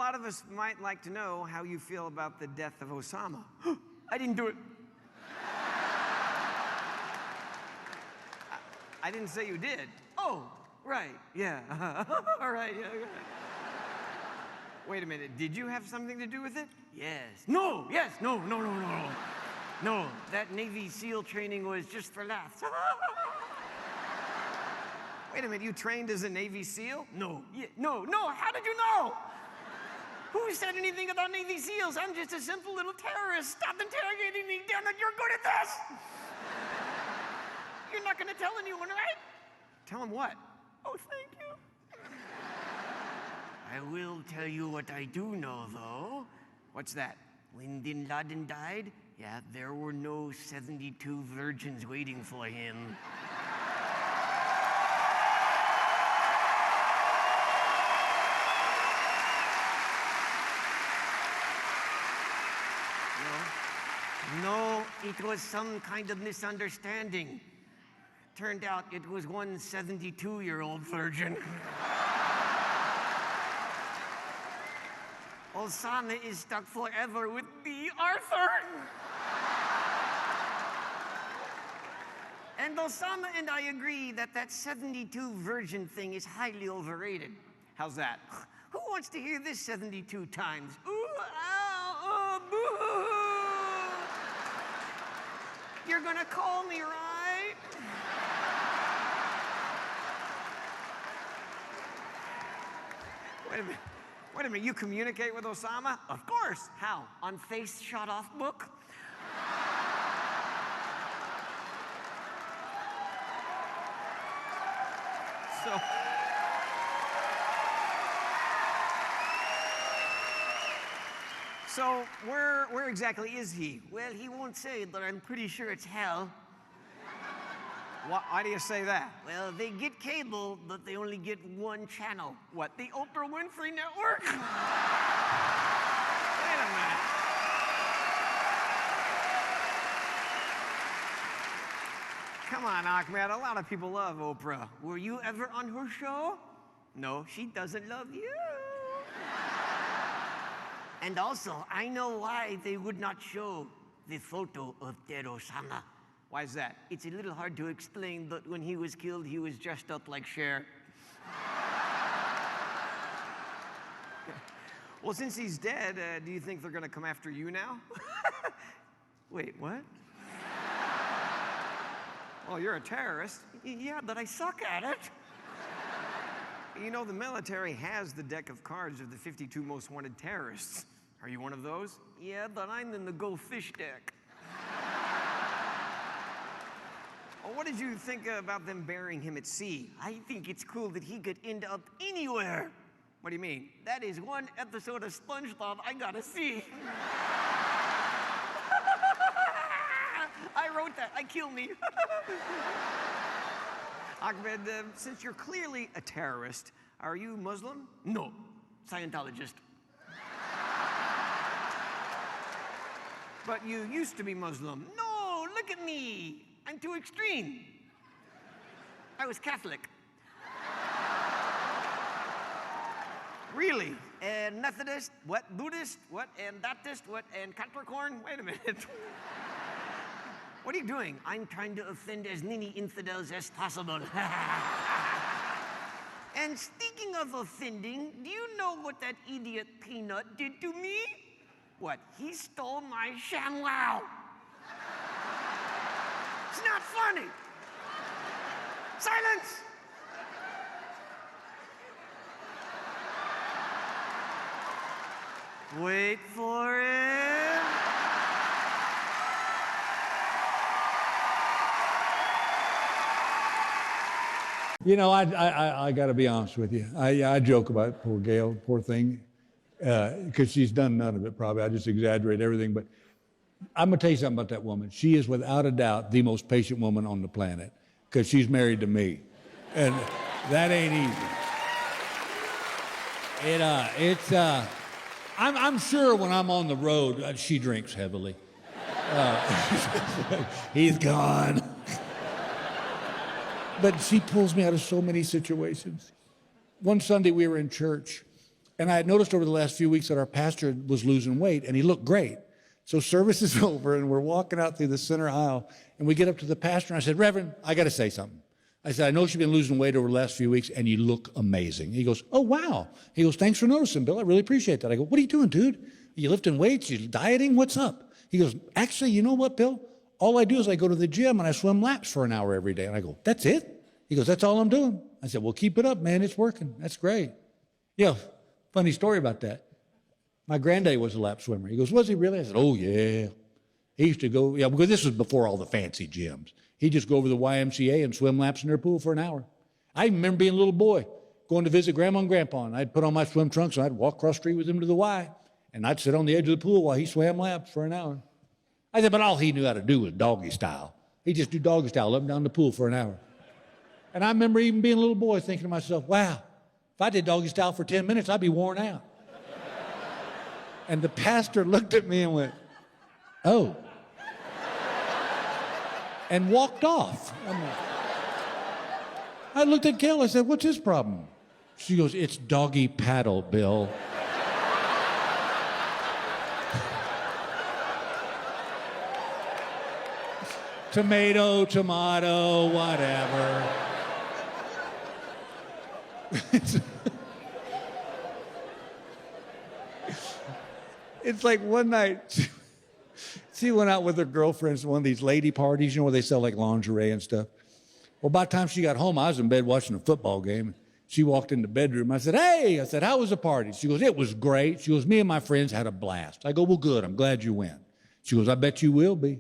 lot of us might like to know how you feel about the death of Osama. I didn't do it. I didn't say you did. Oh, right, yeah. All right, yeah. Wait a minute, did you have something to do with it? Yes. No, yes, no. No, that Navy SEAL training was just for laughs. Wait a minute, you trained as a Navy SEAL? No, how did you know? Who said anything about Navy SEALs? I'm just a simple little terrorist. Stop interrogating me, damn it, you're good at this! You're not gonna tell anyone, right? Tell them what? Oh, thank you. I will tell you what I do know, though. What's that? When Bin Laden died, yeah, there were no 72 virgins waiting for him. No, it was some kind of misunderstanding. Turned out it was one 72-year-old virgin. Osama is stuck forever with me, Arthur. And Osama and I agree that 72 virgin thing is highly overrated. How's that? Who wants to hear this 72 times? Ooh, ow, oh, boo! You're gonna call me, right? Wait a minute, you communicate with Osama? Of course. How? On face shot off book? So where exactly is he? Well, he won't say, but I'm pretty sure it's hell. Why do you say that? Well, they get cable, but they only get one channel. What, the Oprah Winfrey Network? Wait a minute. Come on, Ahmed, a lot of people love Oprah. Were you ever on her show? No, she doesn't love you. And also, I know why they would not show the photo of dead Osama. Why is that? It's a little hard to explain, but when he was killed, he was dressed up like Cher. Well, since he's dead, do you think they're gonna come after you now? Wait, what? Well, you're a terrorist. Yeah, but I suck at it. You know, the military has the deck of cards of the 52 most wanted terrorists. Are you one of those? Yeah, but I'm in the Go Fish deck. Well, what did you think about them burying him at sea? I think it's cool that he could end up anywhere. What do you mean? That is one episode of SpongeBob I gotta see. I wrote that. Kill me. Ahmed, since you're clearly a terrorist, are you Muslim? No, Scientologist. But you used to be Muslim. No, look at me. I'm too extreme. I was Catholic. Really? And Methodist? What? Buddhist? What? And Baptist? What? And Capricorn? Wait a minute. What are you doing? I'm trying to offend as many infidels as possible. And speaking of offending, do you know what that idiot Peanut did to me? What? He stole my ShamWow. It's not funny. Silence! Wait for it. You know, I got to be honest with you. I joke about poor Gail, poor thing, because she's done none of it probably. I just exaggerate everything. But I'm going to tell you something about that woman. She is without a doubt the most patient woman on the planet because she's married to me. And that ain't easy. I'm sure when I'm on the road, she drinks heavily. He's gone. But she pulls me out of so many situations. One Sunday we were in church, And I had noticed over the last few weeks that our pastor was losing weight, and he looked great. So service is over, and we're walking out through the center aisle, and we get up to the pastor, and I said, Reverend, I got to say something. I said, I know you've been losing weight over the last few weeks, and you look amazing. He goes, oh, wow. He goes, thanks for noticing, Bill. I really appreciate that. I go, what are you doing, dude? Are you lifting weights? You dieting? What's up? He goes, actually, you know what, Bill? All I do is I go to the gym, and I swim laps for an hour every day. And I go, that's it? He goes, that's all I'm doing. I said, well, keep it up, man. It's working. That's great. Yeah, funny story about that. My granddaddy was a lap swimmer. He goes, was he really? I said, oh, yeah. He used to go, yeah, because this was before all the fancy gyms. He'd just go over to the YMCA and swim laps in their pool for an hour. I remember being a little boy, going to visit Grandma and Grandpa, and I'd put on my swim trunks, and I'd walk across the street with him to the Y, and I'd sit on the edge of the pool while he swam laps for an hour. I said, but all he knew how to do was doggy style. He'd just do doggy style up and down the pool for an hour. And I remember even being a little boy thinking to myself, wow, if I did doggy style for 10 minutes, I'd be worn out. And the pastor looked at me and went, oh. And walked off. I looked at Gail, I said, what's his problem? She goes, it's doggy paddle, Bill. Tomato, whatever. It's like one night, she went out with her girlfriends to one of these lady parties, you know, where they sell like lingerie and stuff. Well, by the time she got home, I was in bed watching a football game. She walked in the bedroom. I said, hey, how was the party? She goes, it was great. She goes, me and my friends had a blast. I go, well, good. I'm glad you went. She goes, I bet you will be.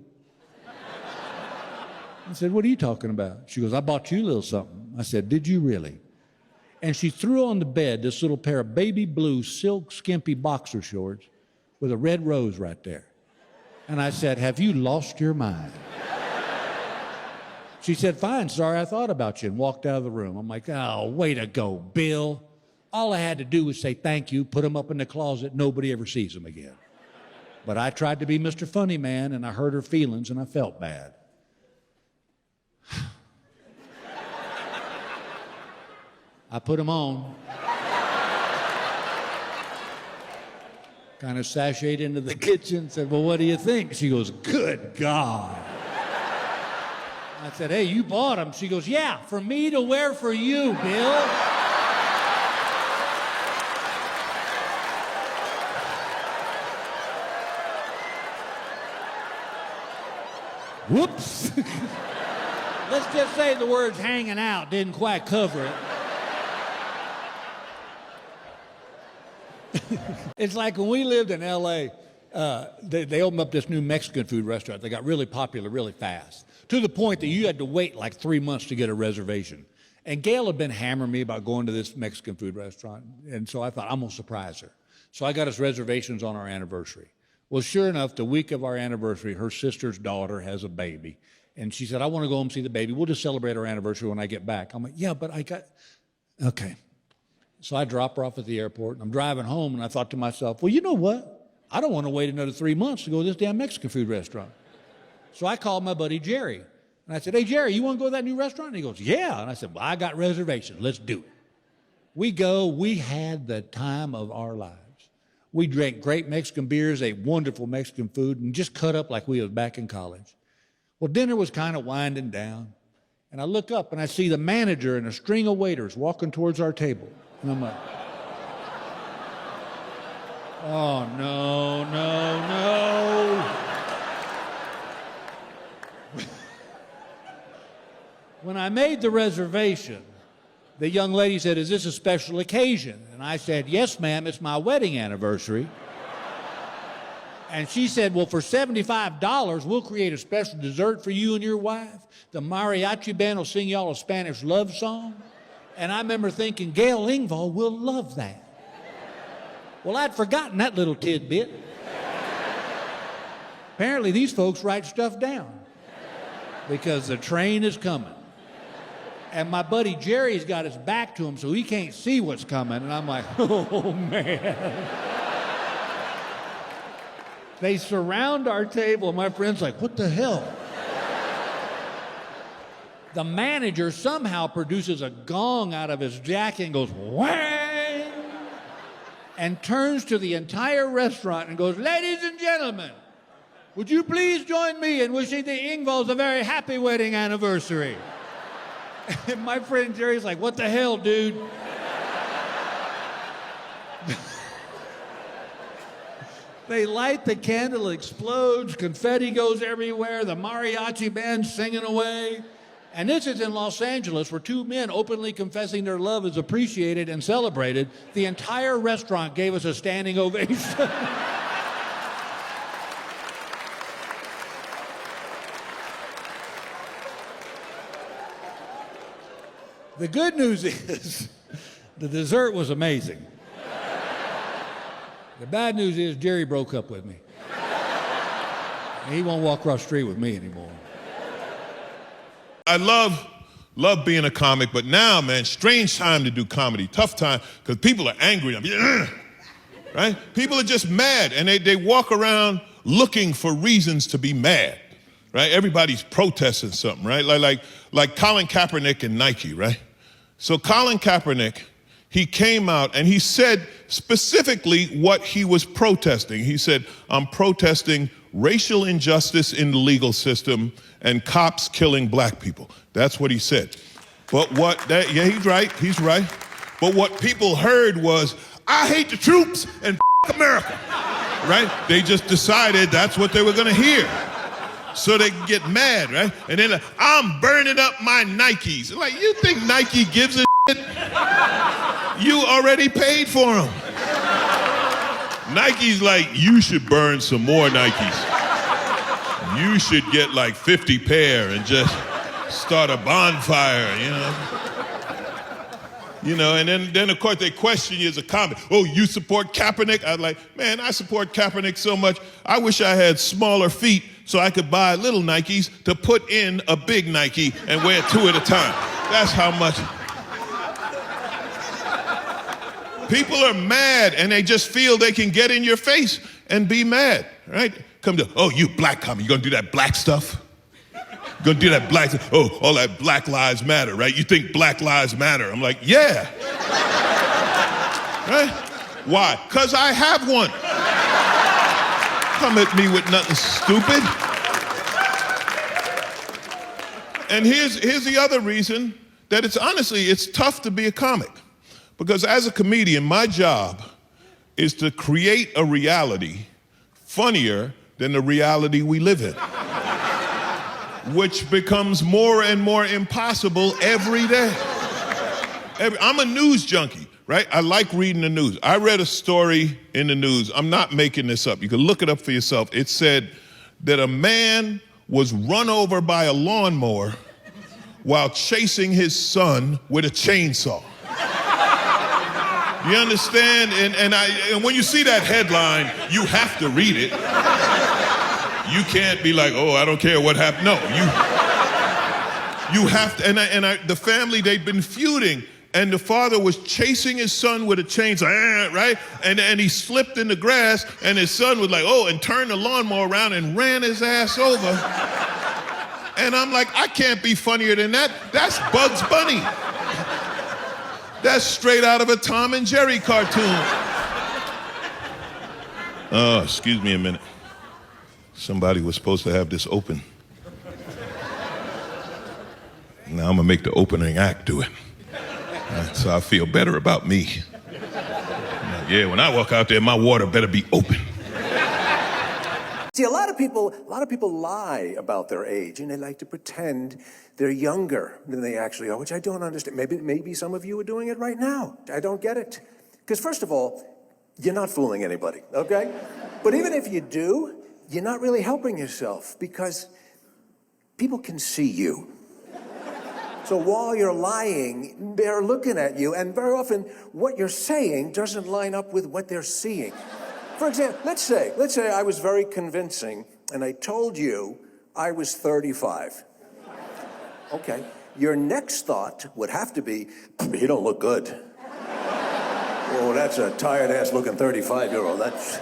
I said, what are you talking about? She goes, I bought you a little something. I said, did you really? And she threw on the bed this little pair of baby blue silk skimpy boxer shorts with a red rose right there. And I said, have you lost your mind? She said, fine, sorry, I thought about you, and walked out of the room. I'm like, oh, way to go, Bill. All I had to do was say thank you, put them up in the closet, nobody ever sees them again. But I tried to be Mr. Funny Man, and I hurt her feelings, and I felt bad. I put them on. Kind of sashayed into the kitchen, said, well, what do you think? She goes, good God. I said, hey, you bought them. She goes, yeah, for me to wear for you, Bill. Whoops. Let's just say the words hanging out didn't quite cover it. It's like when we lived in L.A., they opened up this new Mexican food restaurant. They got really popular really fast, to the point that you had to wait like 3 months to get a reservation. And Gail had been hammering me about going to this Mexican food restaurant, and so I thought, I'm going to surprise her. So I got us reservations on our anniversary. Well, sure enough, the week of our anniversary, her sister's daughter has a baby. And she said, I want to go home and see the baby. We'll just celebrate our anniversary when I get back. I'm like, yeah, but okay. So I drop her off at the airport, and I'm driving home, and I thought to myself, well, you know what? I don't want to wait another 3 months to go to this damn Mexican food restaurant. So I called my buddy Jerry, and I said, hey, Jerry, you want to go to that new restaurant? And he goes, yeah. And I said, well, I got reservations. Let's do it. We go. We had the time of our lives. We drank great Mexican beers, ate wonderful Mexican food, and just cut up like we was back in college. Well, dinner was kind of winding down, and I look up, and I see the manager and a string of waiters walking towards our table. And I'm like, oh, no. When I made the reservation, the young lady said, is this a special occasion? And I said, yes, ma'am, it's my wedding anniversary. And she said, well, for $75, we'll create a special dessert for you and your wife. The mariachi band will sing y'all a Spanish love song. And I remember thinking, Gail Engvall will love that. Well, I'd forgotten that little tidbit. Apparently, these folks write stuff down because the train is coming. And my buddy Jerry's got his back to him, so he can't see what's coming. And I'm like, oh, man. They surround our table, and my friend's like, what the hell? The manager somehow produces a gong out of his jacket and goes, whang! and turns to the entire restaurant and goes, "Ladies and gentlemen, would you please join me in wishing the Engvalls a very happy wedding anniversary?" And my friend Jerry's like, "What the hell, dude?" They light the candle, it explodes, confetti goes everywhere, the mariachi band's singing away. And this is in Los Angeles, where two men openly confessing their love is appreciated and celebrated. The entire restaurant gave us a standing ovation. The good news is the dessert was amazing. The bad news is Jerry broke up with me. He won't walk across the street with me anymore. I love being a comic, but now, man, strange time to do comedy, tough time, because people are angry. Right? People are just mad, and they walk around looking for reasons to be mad, right? Everybody's protesting something, right? Like Colin Kaepernick and Nike, right? So Colin Kaepernick, he came out and he said specifically what he was protesting. He said, "I'm protesting racial injustice in the legal system and cops killing black people." That's what he said. But yeah, he's right. But what people heard was, "I hate the troops and America," right? They just decided that's what they were gonna hear. So they can get mad, right? And then, "I'm burning up my Nikes." Like, you think Nike gives a shit? You already paid for them. Nike's like, "You should burn some more Nikes. You should get like 50 pair and just start a bonfire, you know?" You know, and then of course they question you as a comic. "Oh, you support Kaepernick?" I'm like, man, I support Kaepernick so much, I wish I had smaller feet so I could buy little Nikes to put in a big Nike and wear two at a time. That's how much. People are mad and they just feel they can get in your face and be mad, right? Come to, "Oh, you black comic, you gonna do that black stuff? You gonna do that black stuff? Oh, all that Black Lives Matter, right? You think Black Lives Matter?" I'm like, yeah. Right? Why? Because I have one. Come at me with nothing stupid. And here's the other reason that it's tough to be a comic. Because as a comedian, my job is to create a reality funnier than the reality we live in, which becomes more and more impossible every day. I'm a news junkie, right? I like reading the news. I read a story in the news. I'm not making this up. You can look it up for yourself. It said that a man was run over by a lawnmower while chasing his son with a chainsaw. You understand? And when you see that headline, you have to read it. You can't be like, "Oh, I don't care what happened." No, you have to. And the family, they'd been feuding, and the father was chasing his son with a chainsaw, right? And he slipped in the grass, and his son was like, "Oh," and turned the lawnmower around and ran his ass over. And I'm like, I can't be funnier than that. That's Bugs Bunny. That's straight out of a Tom and Jerry cartoon. Oh, excuse me a minute. Somebody was supposed to have this open. Now I'm gonna make the opening act do it. So I feel better about me. Yeah, when I walk out there, my water better be open. See, a lot of people lie about their age, and they like to pretend they're younger than they actually are, which I don't understand. Maybe some of you are doing it right now. I don't get it. Because first of all, you're not fooling anybody, okay? But even if you do, you're not really helping yourself, because people can see you. So while you're lying, they're looking at you, and very often what you're saying doesn't line up with what they're seeing. For example, let's say I was very convincing and I told you I was 35. Okay, your next thought would have to be, "You don't look good." "Oh, that's a tired-ass looking 35-year-old, that's..."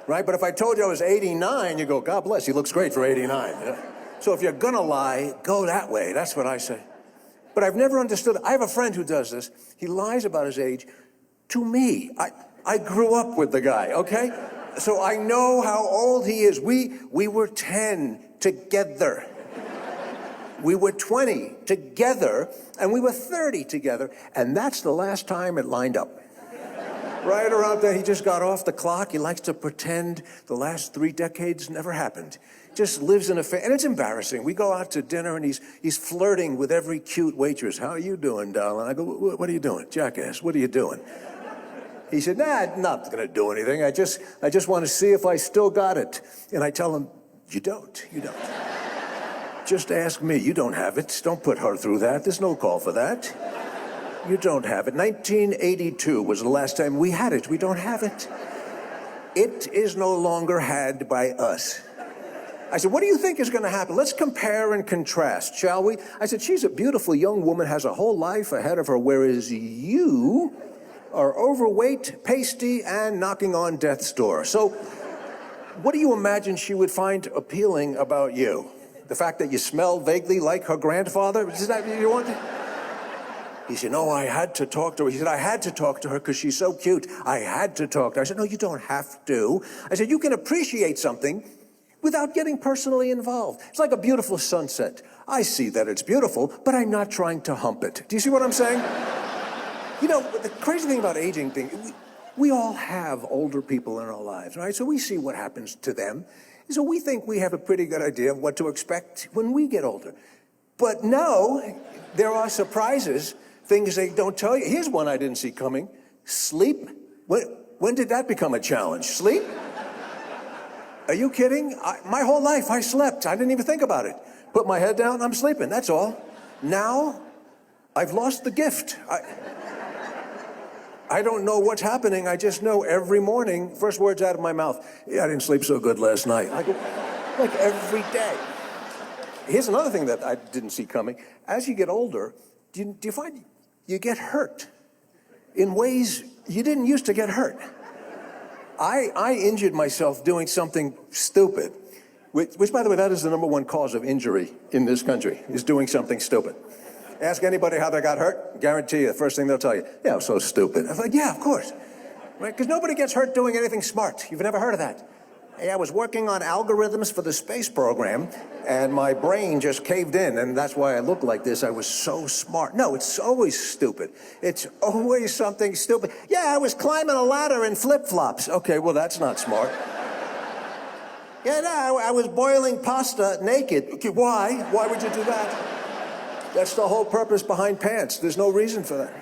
Right, but if I told you I was 89, you go, "God bless, he looks great for 89. Yeah? So if you're gonna lie, go that way, that's what I say. But I've never understood, I have a friend who does this. He lies about his age to me. I grew up with the guy, okay? So I know how old he is. We were 10 together. We were 20 together, and we were 30 together, and that's the last time it lined up. Right around there, he just got off the clock. He likes to pretend the last 3 decades never happened. Just lives in a and it's embarrassing. We go out to dinner, and he's flirting with every cute waitress. How are you doing, darling? I go, what are you doing? Jackass, what are you doing? He said, nah, I'm not going to do anything. I just want to see if I still got it. And I tell him, you don't. Just ask me. You don't have it. Don't put her through that. There's no call for that. You don't have it. 1982 was the last time we had it. We don't have it. It is no longer had by us. I said, what do you think is going to happen? Let's compare and contrast, shall we? I said, she's a beautiful young woman, has a whole life ahead of her, whereas you are overweight, pasty, and knocking on death's door. So what do you imagine she would find appealing about you? The fact that you smell vaguely like her grandfather? Is that what you want? He said, no, I had to talk to her. He said, I had to talk to her because she's so cute. I had to talk to her. I said, no, you don't have to. I said, you can appreciate something without getting personally involved. It's like a beautiful sunset. I see that it's beautiful, but I'm not trying to hump it. Do you see what I'm saying? You know, the crazy thing about aging we all have older people in our lives, right? So we see what happens to them. So we think we have a pretty good idea of what to expect when we get older. But no, there are surprises, things they don't tell you. Here's one I didn't see coming. Sleep. When did that become a challenge? Sleep? Are you kidding? My whole life I slept. I didn't even think about it. Put my head down, I'm sleeping, that's all. Now, I've lost the gift. I don't know what's happening. I just know every morning, first words out of my mouth, yeah, I didn't sleep so good last night. Like every day. Here's another thing that I didn't see coming. As you get older, do you find you get hurt in ways you didn't used to get hurt? I injured myself doing something stupid, which, by the way, that is the #1 cause of injury in this country, is doing something stupid. Ask anybody how they got hurt, guarantee you, the first thing they'll tell you, yeah, I'm so stupid. I was like, yeah, of course. Right? Because nobody gets hurt doing anything smart. You've never heard of that. Hey, I was working on algorithms for the space program, and my brain just caved in, and that's why I look like this. I was so smart. No, it's always stupid. It's always something stupid. Yeah, I was climbing a ladder in flip-flops. Okay, well, that's not smart. Yeah, no, I was boiling pasta naked. Okay, why? Why would you do that? That's the whole purpose behind pants. There's no reason for that.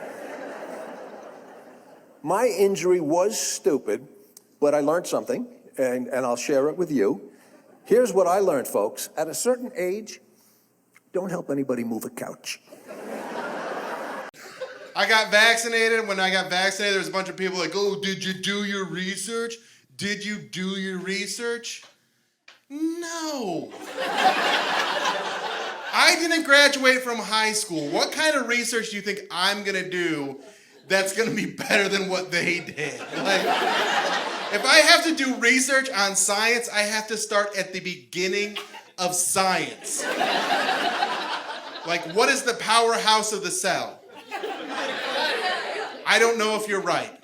My injury was stupid, but I learned something, and I'll share it with you. Here's what I learned, folks. At a certain age, don't help anybody move a couch. I got vaccinated. When I got vaccinated, there was a bunch of people like, oh, did you do your research? Did you do your research? No. I didn't graduate from high school. What kind of research do you think I'm going to do that's going to be better than what they did? Like, if I have to do research on science, I have to start at the beginning of science. Like, what is the powerhouse of the cell? I don't know if you're right.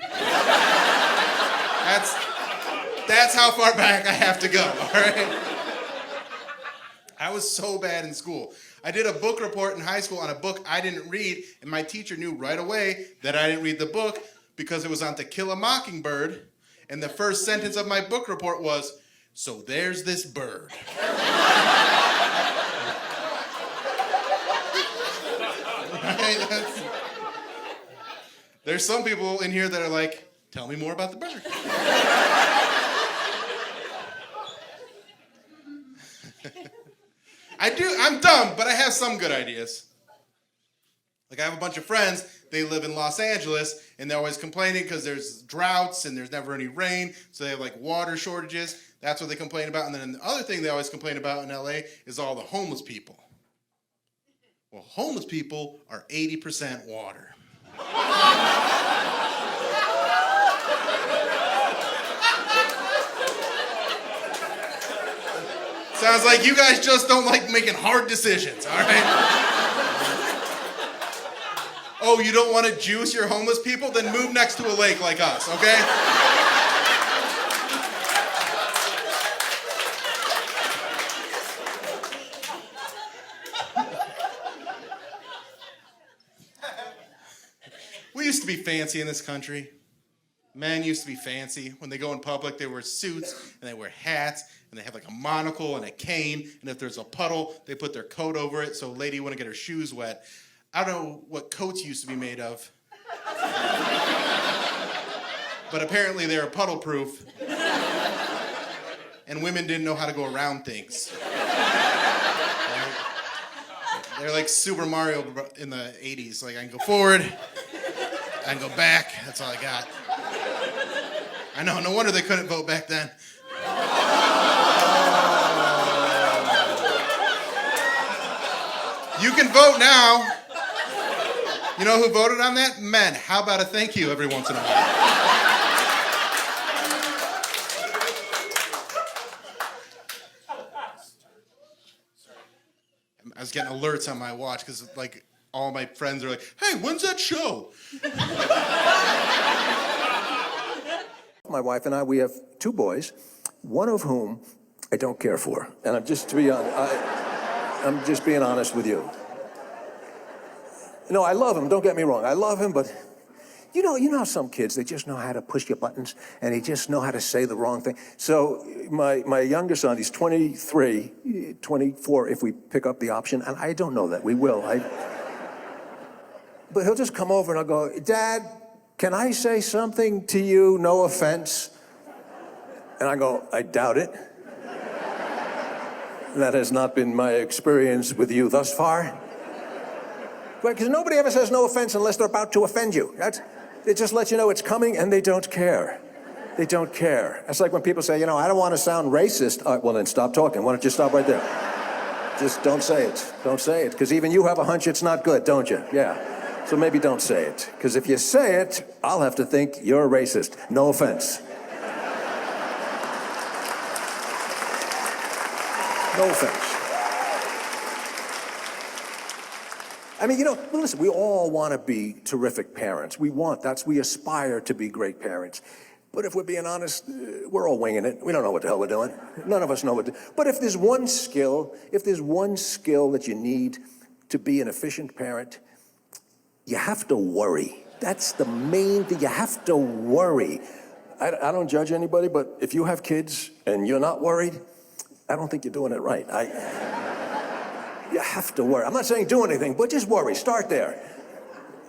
That's how far back I have to go, all right? I was so bad in school. I did a book report in high school on a book I didn't read, and my teacher knew right away that I didn't read the book because it was on To Kill a Mockingbird, and the first sentence of my book report was, so there's this bird. Right? There's some people in here that are like, tell me more about the bird. I'm dumb, but I have some good ideas. Like, I have a bunch of friends, they live in Los Angeles, and they're always complaining because there's droughts and there's never any rain, so they have like water shortages. That's what they complain about. And then the other thing they always complain about in LA is all the homeless people. Well, homeless people are 80% water. Sounds like you guys just don't like making hard decisions, all right? Oh, you don't want to juice your homeless people? Then move next to a lake like us, okay? We used to be fancy in this country. Men used to be fancy. When they go in public, they wear suits and they wear hats and they have like a monocle and a cane. And if there's a puddle, they put their coat over it so a lady wouldn't get her shoes wet. I don't know what coats used to be made of. But apparently they're puddle proof. And women didn't know how to go around things. Right? They're like Super Mario in the 80s. Like, I can go forward, I can go back, that's all I got. I know, no wonder they couldn't vote back then. You can vote now. You know who voted on that? Men. How about a thank you every once in a while? I was getting alerts on my watch because like all my friends are like, hey, when's that show? My wife and I, we have 2 boys, one of whom I don't care for. And I'm just being honest with you. No, I love him, don't get me wrong. I love him, but you know how some kids, they just know how to push your buttons and they just know how to say the wrong thing. So my younger son, he's 23, 24 if we pick up the option, and I don't know that, we will. But he'll just come over and I'll go, Dad, can I say something to you, no offense? And I go, I doubt it. That has not been my experience with you thus far. Because nobody ever says no offense unless they're about to offend you. It just lets you know it's coming and they don't care. They don't care. It's like when people say, I don't want to sound racist. All right, well then stop talking. Why don't you stop right there? Just don't say it. Don't say it. Because even you have a hunch it's not good, don't you? Yeah. So maybe don't say it. Because if you say it, I'll have to think you're a racist. No offense. No offense. I mean, listen, we all want to be terrific parents. We aspire to be great parents. But if we're being honest, we're all winging it. We don't know what the hell we're doing. None of us know what to do. But if there's one skill that you need to be an efficient parent, you have to worry. That's the main thing. You have to worry. I don't judge anybody, but if you have kids and you're not worried, I don't think you're doing it right. You have to worry. I'm not saying do anything, but just worry. Start there.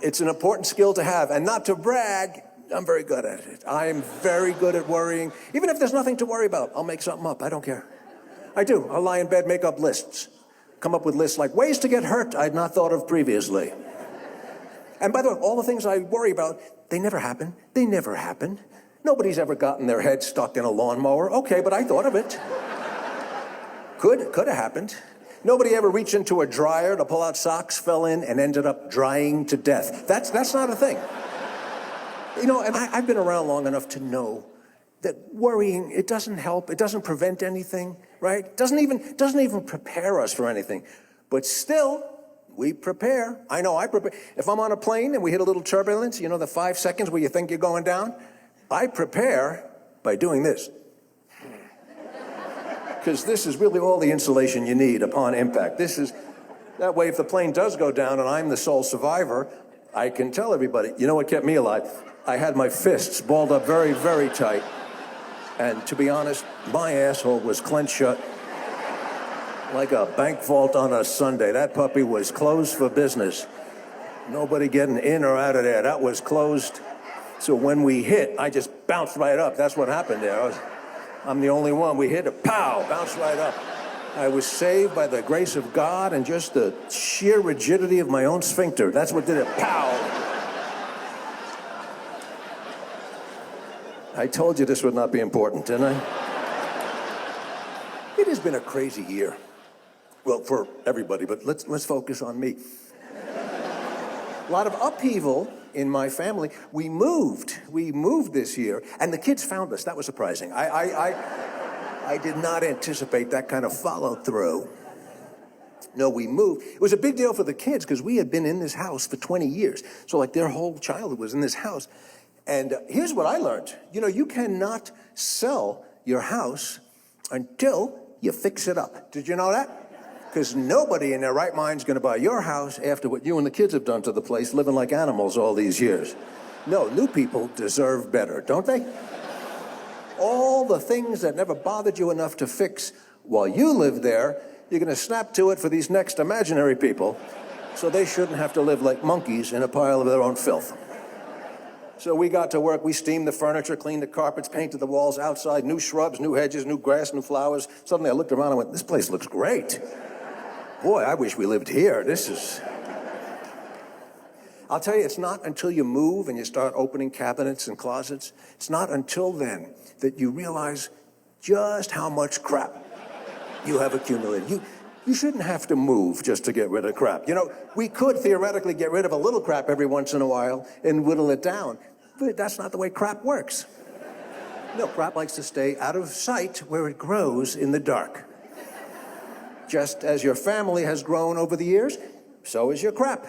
It's an important skill to have. And not to brag, I'm very good at it. I am very good at worrying. Even if there's nothing to worry about, I'll make something up. I don't care. I do. I'll lie in bed, make up lists. Come up with lists like ways to get hurt I'd not thought of previously. And by the way, all the things I worry about, they never happen. They never happen. Nobody's ever gotten their head stuck in a lawnmower. Okay, but I thought of it. Could have happened. Nobody ever reached into a dryer to pull out socks, fell in, and ended up drying to death. That's not a thing. And I've been around long enough to know that worrying, it doesn't help. It doesn't prevent anything, right? It doesn't even prepare us for anything. But still, we prepare. I know I prepare. If I'm on a plane and we hit a little turbulence, the 5 seconds where you think you're going down, I prepare by doing this. Because this is really all the insulation you need upon impact. That way if the plane does go down and I'm the sole survivor, I can tell everybody, you know what kept me alive? I had my fists balled up very, very tight. And to be honest, my asshole was clenched shut like a bank vault on a Sunday. That puppy was closed for business. Nobody getting in or out of there. That was closed. So when we hit, I just bounced right up. That's what happened there. I'm the only one. We hit it, pow, bounced right up. I was saved by the grace of God and just the sheer rigidity of my own sphincter. That's what did it, pow. I told you this would not be important, didn't I? It has been a crazy year. Well, for everybody, but let's focus on me. A lot of upheaval in my family. We moved this year, and the kids found us. That was surprising. I did not anticipate that kind of follow through. No, we moved. It was a big deal for the kids because we had been in this house for 20 years. So like their whole childhood was in this house. And here's what I learned. You know, you cannot sell your house until you fix it up. Did you know that? Because nobody in their right mind is going to buy your house after what you and the kids have done to the place, living like animals all these years. No, new people deserve better, don't they? All the things that never bothered you enough to fix while you lived there, you're going to snap to it for these next imaginary people, so they shouldn't have to live like monkeys in a pile of their own filth. So we got to work. We steamed the furniture, cleaned the carpets, painted the walls outside, new shrubs, new hedges, new grass, new flowers. Suddenly I looked around and went, this place looks great. Boy, I wish we lived here. This is... I'll tell you, it's not until you move and you start opening cabinets and closets, it's not until then that you realize just how much crap you have accumulated. You shouldn't have to move just to get rid of crap. You know, we could theoretically get rid of a little crap every once in a while and whittle it down, but that's not the way crap works. No, crap likes to stay out of sight where it grows in the dark. Just as your family has grown over the years, so is your crap.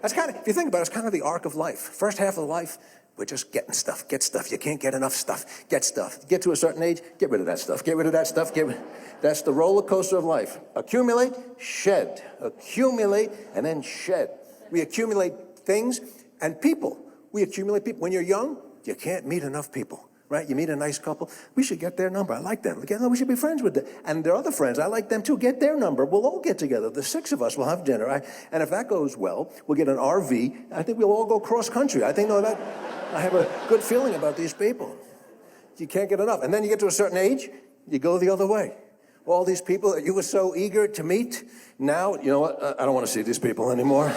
That's kind of, if you think about it, it's kind of the arc of life. First half of life, we're just getting stuff, get stuff. You can't get enough stuff, get stuff. Get to a certain age, get rid of that stuff, get rid of that stuff, that's the roller coaster of life. Accumulate, shed. Accumulate, and then shed. We accumulate things and people. We accumulate people. When you're young, you can't meet enough people. Right? You meet a nice couple. We should get their number. I like them. We should be friends with them. And their other friends, I like them too. Get their number. We'll all get together. The 6 of us will have dinner. And if that goes well, we'll get an RV. I think we'll all go cross country. I have a good feeling about these people. You can't get enough. And then you get to a certain age, you go the other way. All these people that you were so eager to meet, now, you know what? I don't want to see these people anymore.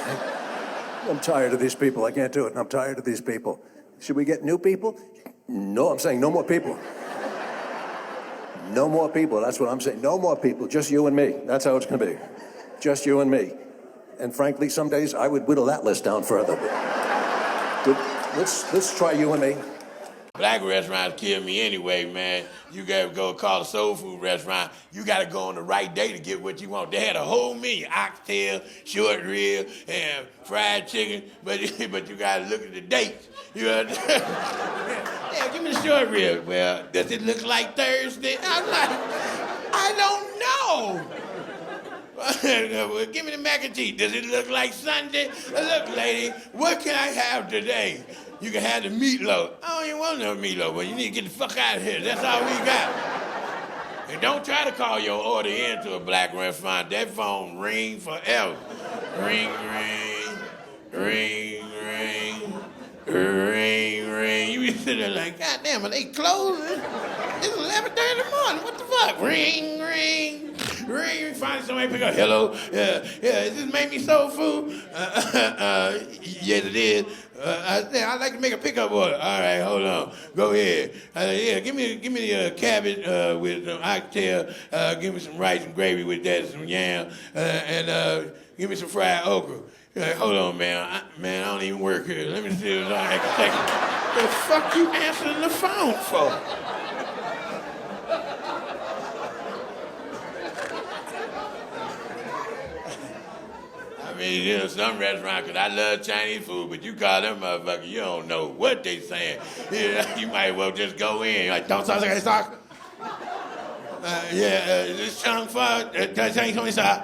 I'm tired of these people. I can't do it. I'm tired of these people. Should we get new people? No, I'm saying no more people. No more people, that's what I'm saying. No more people, just you and me. That's how it's gonna be. Just you and me. And frankly, some days I would whittle that list down further. But let's try you and me. Black restaurants kill me anyway, man. You gotta go call a soul food restaurant. You gotta go on the right day to get what you want. They had a whole menu, oxtail, short rib, and fried chicken, but you gotta look at the dates. You understand? Yeah, give me the short rib. Well, does it look like Thursday? I'm like, I don't know. Well, give me the mac and cheese. Does it look like Sunday? Look, lady, what can I have today? You can have the meatloaf. I don't even want no meatloaf, but you need to get the fuck out of here. That's all we got. And don't try to call your order into a black restaurant. That phone ring forever. Ring, ring, ring, ring, ring, ring. You be sitting there like, God damn, are they closing? It's 11:30 in the morning. What the fuck? Ring, ring, ring. You find somebody pick up. Hello? Yeah, is this Make Me Soul Food? Yes, it is. I'd like to make a pickup order. All right, hold on. Go ahead. Yeah, give me the cabbage with some oxtail. Give me some rice and gravy with that, some yam, and give me some fried okra. Hold on, man. I don't even work here. Let me see if I can take it. The fuck you answering the phone for? I mean, you know, some restaurants, because I love Chinese food, but you call them motherfuckers, you don't know what they saying. You might well just go in. You're like, don't talk like that. Is this Chung Fa? Can I tell you something, sir?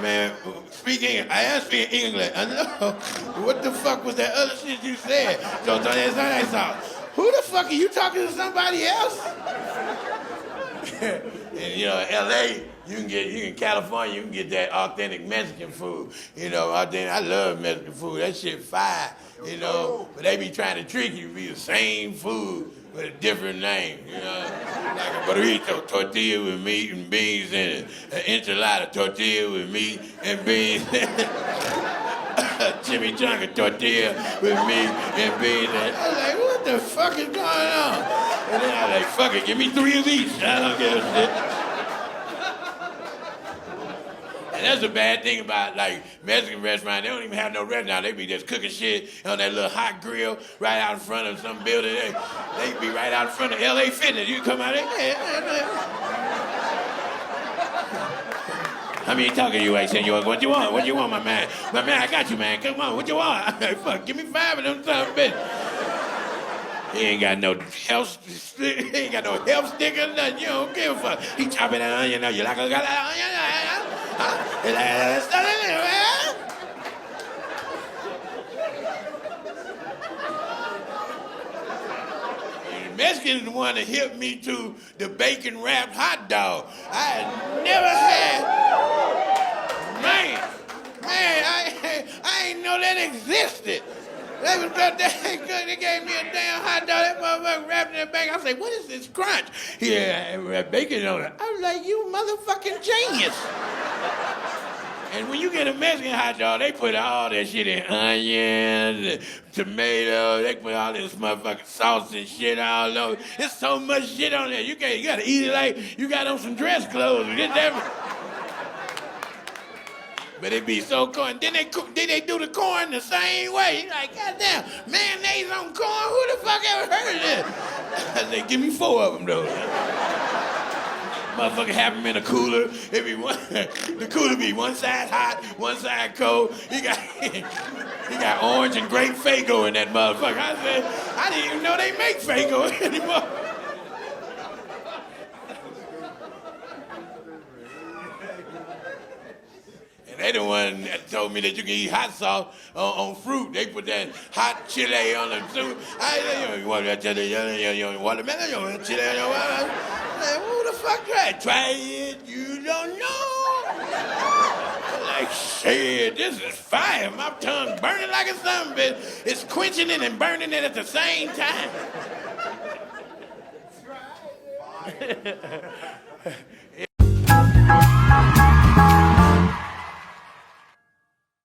Man, speak English. I am speaking English. I know. What the fuck was that other shit you said? Don't talk like that. Who the fuck are you talking to somebody else? And, you know, L.A., in California, you can get that authentic Mexican food. You know, I love Mexican food. That shit fire, you know. But they be trying to trick you to be the same food with a different name, you know. Like a burrito tortilla with meat and beans in it. An enchilada tortilla with meat and beans in it. A chimichanga tortilla with meat and beans in it. I was like, what the fuck is going on? And then I was like, fuck it, give me 3 of each. I don't give a shit. And that's the bad thing about, like, Mexican restaurants. They don't even have no restaurant. They be just cooking shit on that little hot grill right out in front of some building. They be right out in front of LA Fitness. You come out there, How many talking you ain't saying you want? What you want? What you want, my man? My man, I got you, man. Come on, what you want? Fuck, give me 5 of them son of a bitch. He ain't got no health sticker, nothing. You don't give a fuck. He chopping that onion now. You like a onion? Mexicans the one that helped me to the bacon wrapped hot dog. I had never had. I ain't know that existed. They was about that good. They gave me a damn hot dog. That motherfucker wrapped in that bacon. I was like, what is this crunch? Yeah, bacon on it. I was like, you motherfucking genius. And when you get a Mexican hot dog, they put all that shit in onions, tomatoes, they put all this motherfucking sauce and shit all over. There's so much shit on there. You gotta eat it like you got on some dress clothes. But it be so corn. Then they do the corn the same way. You're like, goddamn, mayonnaise on corn? Who the fuck ever heard of this? I said, give me 4 of them, though. Motherfucker have them in a cooler. The cooler be one side hot, one side cold. He got orange and grape Faygo in that motherfucker. I said, I didn't even know they make Faygo anymore. And they the one that told me that you can eat hot sauce on fruit. They put that hot chili on the soup. You want that chili? You want watermelon? You want chili on your watermelon? Who the fuck that? Try it, you don't know. Like, shit, this is fire. My tongue burning like a son, bitch. It's quenching it and burning it at the same time. That's right.